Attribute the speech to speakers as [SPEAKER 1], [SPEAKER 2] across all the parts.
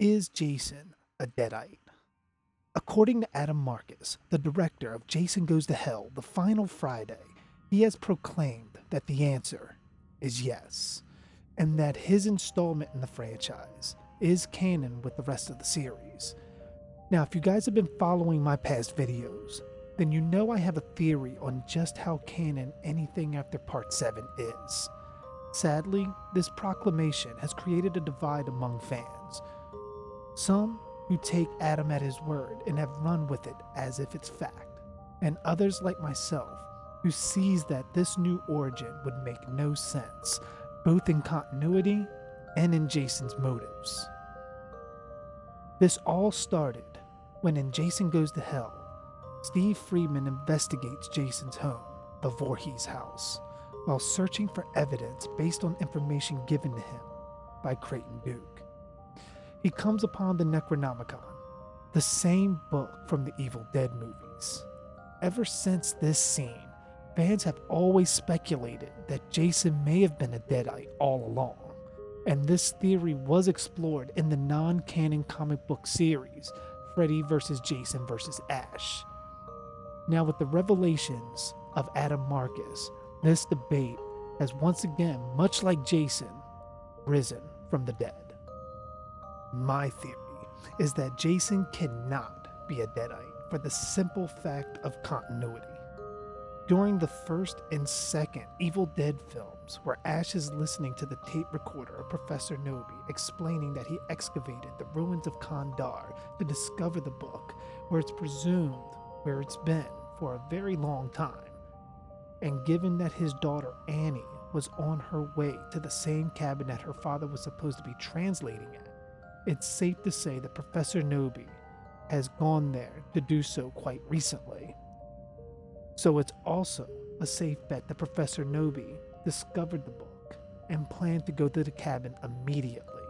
[SPEAKER 1] Is Jason a Deadite? According to Adam Marcus, the director of Jason Goes to Hell, The Final Friday, he has proclaimed that the answer is yes, and that his installment in the franchise is canon with the rest of the series. Now, if you guys have been following my past videos, then you know I have a theory on just how canon anything after Part 7 is. Sadly, this proclamation has created a divide among fans. Some who take Adam at his word and have run with it as if it's fact, and others like myself who sees that this new origin would make no sense, both in continuity and in Jason's motives. This all started when in Jason Goes to Hell, Steve Friedman investigates Jason's home, the Voorhees house, while searching for evidence based on information given to him by Creighton Duke. He comes upon the Necronomicon, the same book from the Evil Dead movies. Ever since this scene, fans have always speculated that Jason may have been a Deadite all along, and this theory was explored in the non-canon comic book series, Freddy vs. Jason vs. Ash. Now, with the revelations of Adam Marcus, this debate has once again, much like Jason, risen from the dead. My theory is that Jason cannot be a Deadite for the simple fact of continuity. During the first and second Evil Dead films, where Ash is listening to the tape recorder of Professor Nobi explaining that he excavated the ruins of Kandar to discover the book, where it's presumed where it's been for a very long time, and given that his daughter Annie was on her way to the same cabin that her father was supposed to be translating at, it's safe to say that Professor Nobi has gone there to do so quite recently. So it's also a safe bet that Professor Nobi discovered the book and planned to go to the cabin immediately,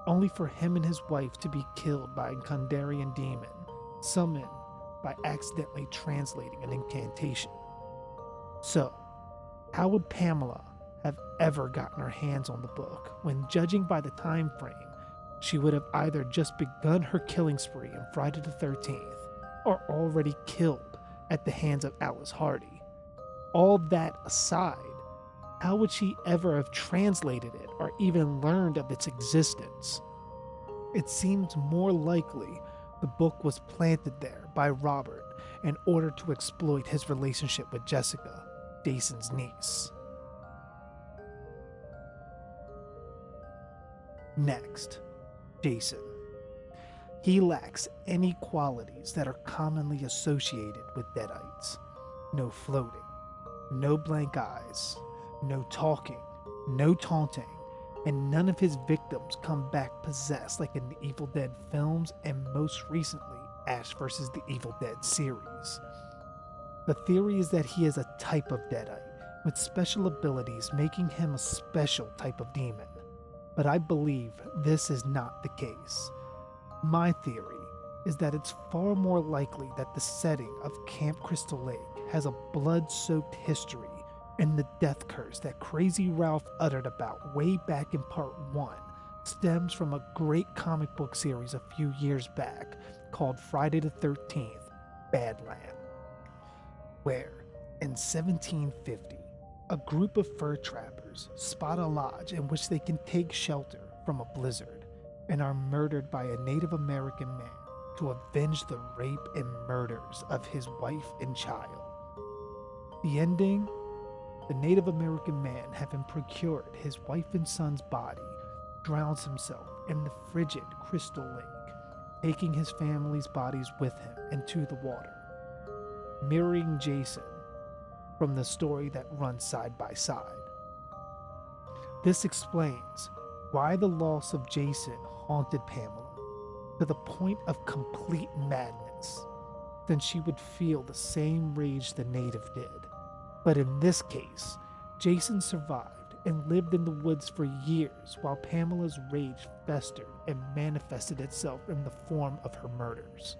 [SPEAKER 1] only for him and his wife to be killed by a Kandarian demon summoned by accidentally translating an incantation. So, how would Pamela have ever gotten her hands on the book when, judging by the time frame, she would have either just begun her killing spree on Friday the 13th or already killed at the hands of Alice Hardy? All that aside, how would she ever have translated it or even learned of its existence? It seems more likely the book was planted there by Robert in order to exploit his relationship with Jessica, Jason's niece. Next, Jason. He lacks any qualities that are commonly associated with Deadites. No floating, no blank eyes, no talking, no taunting, and none of his victims come back possessed like in the Evil Dead films and most recently Ash vs. the Evil Dead series. The theory is that he is a type of Deadite with special abilities making him a special type of demon, but I believe this is not the case. My theory is that it's far more likely that the setting of Camp Crystal Lake has a blood-soaked history, and the death curse that Crazy Ralph uttered about way back in Part 1 stems from a great comic book series a few years back called Friday the 13th, Badland, where, in 1750, a group of fur trappers spot a lodge in which they can take shelter from a blizzard and are murdered by a Native American man to avenge the rape and murders of his wife and child. The ending? The Native American man, having procured his wife and son's body, drowns himself in the frigid Crystal Lake, taking his family's bodies with him into the water, mirroring Jason from the story that runs side by side. This explains why the loss of Jason haunted Pamela to the point of complete madness. Then she would feel the same rage the native did. But in this case, Jason survived and lived in the woods for years while Pamela's rage festered and manifested itself in the form of her murders.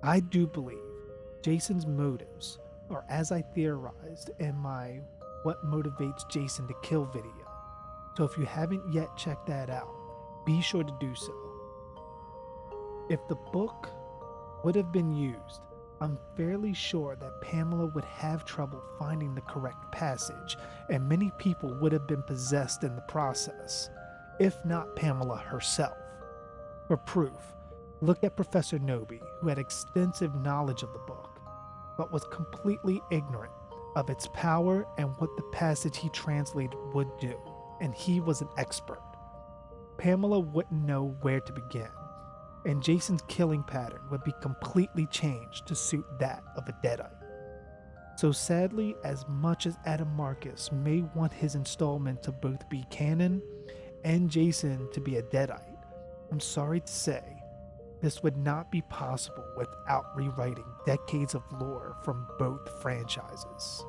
[SPEAKER 1] I do believe Jason's motives are as I theorized in my What Motivates Jason to Kill video. So if you haven't yet checked that out, be sure to do so. If the book would have been used, I'm fairly sure that Pamela would have trouble finding the correct passage, and many people would have been possessed in the process, if not Pamela herself. For proof, look at Professor Noby, who had extensive knowledge of the book, but was completely ignorant of its power and what the passage he translated would do, and he was an expert. Pamela wouldn't know where to begin, and Jason's killing pattern would be completely changed to suit that of a Deadite. So sadly, as much as Adam Marcus may want his installment to both be canon and Jason to be a Deadite, I'm sorry to say, this would not be possible without rewriting decades of lore from both franchises.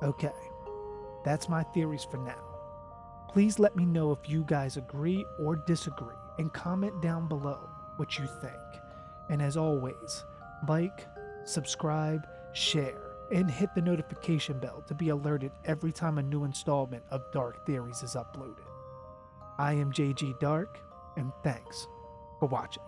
[SPEAKER 1] Okay, that's my theories for now. Please let me know if you guys agree or disagree and comment down below what you think. And as always, like, subscribe, share, and hit the notification bell to be alerted every time a new installment of Dark Theories is uploaded. I am JG Dark, and thanks for watching.